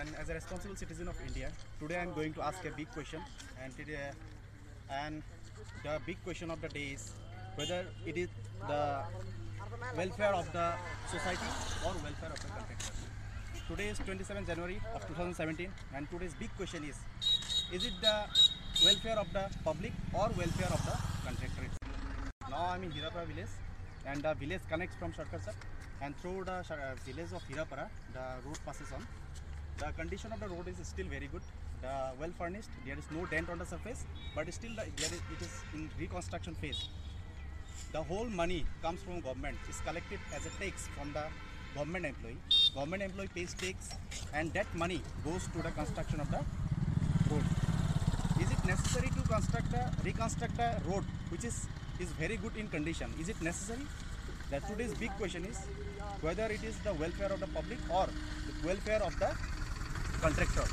and as a responsible citizen of India, today I am going to ask a big question, and the big question of the day is whether it is the welfare of the society or welfare of the contractor. Today is 27 January of 2017, and today's big question is it the welfare of the public or welfare of the contractor? Now I am in Hirapara village, and the village connects from Sarkar, and through the village of Hirapara, the road passes on. The condition of the road is still very good. The well furnished. There is no dent on the surface, but still it is in reconstruction phase. The whole money comes from government. Is collected as a tax from the government employee. Government employee pays tax, and that money goes to the construction of the road. Is it necessary to reconstruct a road which is very good in condition? Is it necessary? That today's big question is whether it is the welfare of the public or the welfare of the contractor.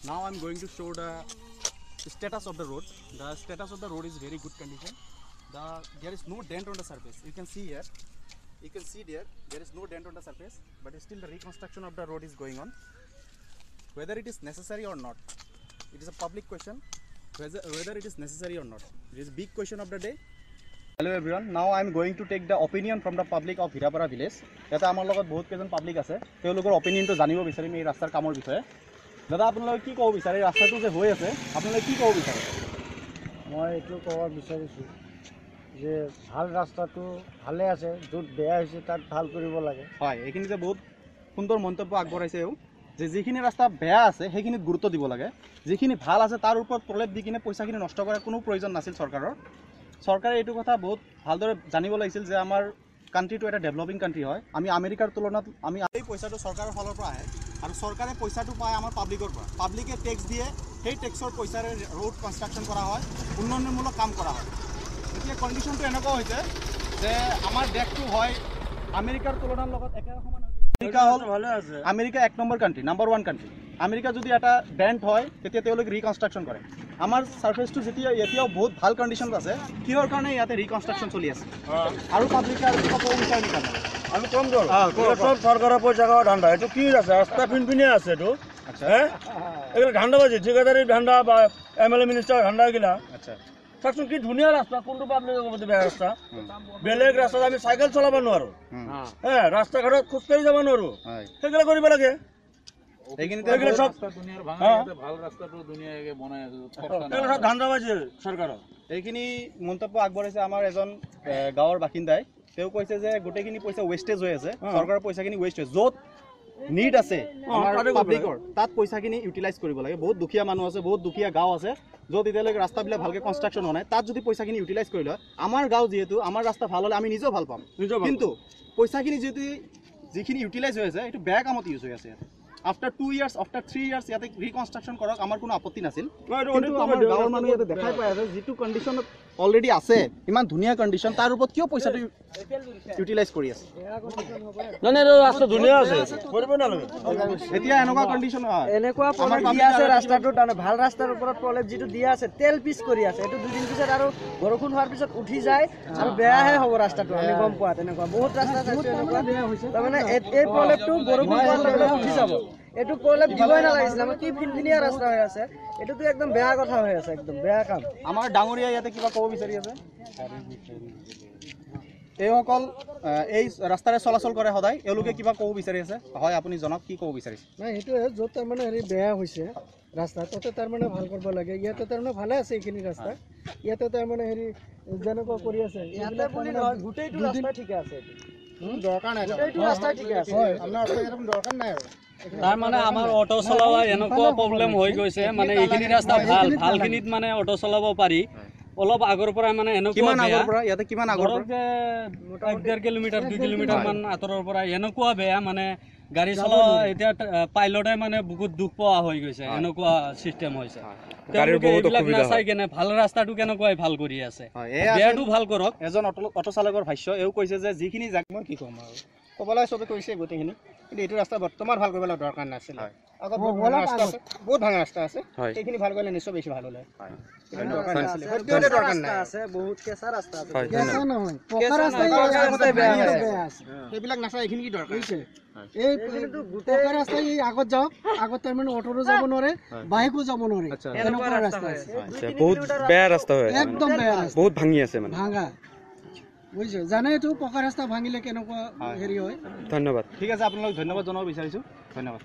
Now I am going to show the status of the road. The status of the road is very good condition. There is no dent on the surface. You can see here. You can see there is no dent on the surface, but still the reconstruction of the road is going on. Whether it is necessary or not, it is a public question. Whether it is necessary or not, it is a big question of the day. Hello everyone. Now I am going to take the opinion from the public of Hirapara village. Yata amar logot bahut kejon public ase. Teologor opinion to janibo bicharim ei rastar kamor bishoye. Dada apnalok ki kobo bichare rasta tu je hoi ase apnalok ki kobo bichare? মই এটো কব বিচাৰিছো যে ভাল ৰাস্তাটো ভালে আছে, য'ত বেয়া হৈছে তাত ভাল কৰিব লাগে। হয়, এইখিনিতে বহুত সুন্দৰ মন্তব্য আগবঢ়াইছে যে যিখিনি ৰাস্তা বেয়া আছে সেইখিনিত গুৰুত্ব দিব লাগে, যিখিনি ভাল আছে তাৰ ওপৰত প্ৰলেপ দি কিনে পইচাখিনি নষ্ট কৰাৰ কোনো প্ৰয়োজন নাছিল চৰকাৰৰ। চৰকাৰে এইটো কথা বহুত ভালদৰে জানিব লাগিছিল যে আমাৰ কাণ্ট্ৰিটো এটা ডেভেলপিং কাণ্ট্ৰি হয়। আমি আমেৰিকাৰ তুলনাত আমি এই পইচাটো চৰকাৰৰ ফালৰ পৰা আহে, আৰু চৰকাৰে পইচাটো পায় আমাৰ পাব্লিকৰ পৰা। পাব্লিকে টেক্স দিয়ে, সেই টেক্সৰ পইচাৰে ৰোড কনষ্ট্ৰাকশ্যন কৰা হয়, উন্নয়নমূলক কাম কৰা হয়। এতিয়া কণ্ডিশ্যনটো এনেকুৱা হৈছে যে আমাৰ দেশটো হয় আমেৰিকাৰ তুলনাৰ লগত একেটা সমান হৈ গৈছে। আমেৰিকা হ'ল ভালে আছে, America 1 number country, number 1 country. America যদি এটা ডেণ্ট হয় তেতিয়া তেওঁলোকে ৰিকনষ্ট্ৰাকশ্যন কৰে। আমাৰ ছাৰ্ফেচটো এতিয়াও বহুত ভাল কণ্ডিশ্যনত আছে, কিহৰ কাৰণে ইয়াতে ৰিকনষ্ট্ৰাকশ্যন চলি আছে। আৰু পাব্লিকে আৰু কিবা ক'ব বিচাৰে নেকি? আমি কম ধৰ সব চৰকাৰৰ পইচা খাওয়া ধান্দা। এইটো কি আছে? ৰাস্তা পিনপিনে আছে এইটো। আচ্ছা, এগুলো ধান্দাবাজি, ঠিকাদারির ধান্দা বা এমএলএ মিনিস্টার ধান্দা এগুলা। আচ্ছা, চাকচোন কি ধুনীয়া ৰাস্তা, কোনটো পাব্লিকৰ মতে বেয়া ৰাস্তা? বেলেগ ৰাস্তাত আমি চাইকেল চলাব নোৱাৰো, ৰাস্তা ঘাটত খোজকাঢ়ি যাব নোৱাৰো, সেইগুলো কৰিব লাগে। এইখিনি মন্তব্য আগবঢ়াইছে আমাৰ এজন গাঁৱৰ বাসিন্দাই। তেওঁ কৈছে যে গোটেইখিনি পইচা ৱেষ্টেজ হৈ আছে, চৰকাৰৰ পইচাখিনি ৱেষ্ট হৈছে। য'ত নিড আছে পাব্লিকৰ তাত পইচাখিনি ইউটিলাইজ কৰিব লাগে। বহুত দুখীয়া মানুহ আছে, বহুত দুখীয়া গাঁও আছে য'ত এতিয়ালৈকে ৰাস্তাবিলাক ভালকৈ কনষ্ট্ৰাকশ্যন হোৱা নাই, তাত যদি পইচাখিনি ইউটিলাইজ কৰি লয়, আমাৰ গাঁও যিহেতু আমাৰ ৰাস্তা ভাল হ'লে আমি নিজেও ভাল পাম। কিন্তু পইচাখিনি যিখিনি ইউটিলাইজ হৈ আছে এইটো বেয়া কামত ইউজ হৈ আছে। আফটাৰ 2 ইয়াৰ্ছ, আফটাৰ 3 ইয়াৰ্ছ ইয়াতে ৰিকনষ্ট্ৰাকশ্যন কৰক, আমাৰ কোনো আপত্তি নাছিল। কিন্তু আমাৰ গাঁৱৰ মানুহ ইয়াতে দেখাই পাই আছে যিটো কণ্ডিশ্যনত অলৰেডি আছে, ইমান ধুনীয়া কণ্ডিশ্যন, তাৰ ওপৰত কিয় পইচাটো ইউটিলাইজ কৰি আছে? এতিয়া এনেকুৱা কণ্ডিশ্যন এনেকুৱা প্ৰলেপ দি আছে ৰাস্তাটোত, ভাল ৰাস্তাৰ ওপৰত প্ৰলেপ যিটো দিয়া আছে তেল পিচ কৰি আছে। এইটো 2 দিন পিছত আৰু বৰষুণ হোৱাৰ পিছত উঠি যায় আৰু বেয়াহে হ'ব ৰাস্তাটো। আমি গম পোৱা তেনেকুৱা বহুত ৰাস্তা চাইছো এনেকুৱা। তাৰমানে এই প্ৰলেপটো বৰষুণ হোৱাৰ লগে লগে উঠি যাব। এইটো প্ৰলেপ দিবই নালাগিছিল। আমাৰ কি ফিনফিনীয়া ৰাস্তা হৈ আছে, এইটোতো একদম বেয়া কথা হৈ আছে, একদম বেয়া কাম। আমাৰ ডাঙৰীয়া ইয়াতে কিবা ক'ব বিচাৰি আছে? এইসকল এই ৰাস্তাৰে চলাচল কৰে সদায়, এওঁলোকে কিবা ক'ব বিচাৰি আছে? হয়, আপুনি জনাওক কি ক'ব বিচাৰিছে? নাই, সেইটোৱে য'ত তাৰমানে হেৰি বেয়া হৈছে ৰাস্তা তাতে তাৰমানে ভাল কৰিব লাগে। ইয়াতে তাৰমানে ভালে আছে এইখিনি ৰাস্তা, ইয়াতে তাৰমানে হেৰি যেনেকুৱা কৰি আছে গোটেইটো ৰাস্তা ঠিকে আছে, দৰকাৰ নাই, গোটেইটো ৰাস্তা ঠিকে আছে, আপোনাৰ দৰকাৰ নাই। আৰু তাৰ মানে আমাৰ অটো চলোৱা এনেকুৱা প্ৰব্লেম হৈ গৈছে, মানে এইখিনি ৰাস্তা ভালখিনিত মানে অটো চলাব পাৰি। অলপ আগৰ পৰা মানে এনেকুৱা ইয়াতে কিমান আগৰ যে 1.5 কিলোমিটাৰ 2 কিলোমিটাৰ মান আঁতৰৰ পৰা এনেকুৱা বেয়া, মানে গাড়ী চলোৱা এতিয়া পাইলটে মানে বহুত দুখ পোৱা হৈ গৈছে, এনেকুৱা চিষ্টেম হৈছে। এইবিলাক নাচাই কেনে ভাল ৰাস্তাটো কেনেকুৱাই ভাল কৰি আছে, বেয়াটো ভাল কৰক। এজন অটো চালকৰ ভাষ্য, এওঁ কৈছে যে যিখিনি মই কি ক'ম আৰু ক'বলৈ চবে কৈছে গোটেইখিনি, কিন্তু এইটো ৰাস্তা বৰ্তমান ভাল কৰিবলৈ দৰকাৰ নাছিলে। হয়। আগত বহুত ভাঙা ৰাস্তা আছে, বহুত ভাঙা ৰাস্তা আছে, হয়। সেইখিনি ভাল কৰিলে নিশ্চয় বেছি ভাল হ'লে। হয়। এইখিনি দৰকাৰ নাছিলে, আছে, সত্যতে দৰকাৰ ৰাস্তা নাই। আছে, বহুত কেঁচা ৰাস্তা আছে। হয়, কেঁচা ধন্যবাদ। নহয়, কেঁচা পকা ৰাস্তাই নহয়, পকা আগতে ৰাস্তাই বেয়া ভাঙিলে হয়। বেয়া আছে। সেইবিলাক নাচাই এইখিনি কি দৰকাৰ? বুজিছে? হয়। এই এইখিনিতো গোটেই পকা ৰাস্তাই এই আগত যাওক, আগত তাৰমানে অটোৰো যাব নোৱাৰে, বাইকো যাব নোৱাৰে, আচ্ছা। এনেকুৱা ৰাস্তা আছে। আচ্ছা, বহুত বেয়া ৰাস্তা হৈ আছে মানে। একদম বেয়া ৰাস্তা, বহুত ভাঙি আছে মানে। ভাঙা। বুজিছে? জানেইতো পকা ৰাস্তা ভাঙিলে কেনেকুৱা হেৰি হয়। ধন্যবাদ। ঠিক আছে, আপোনালোক ধন্যবাদ জনাব বিচাৰিছোঁ। ধন্যবাদ।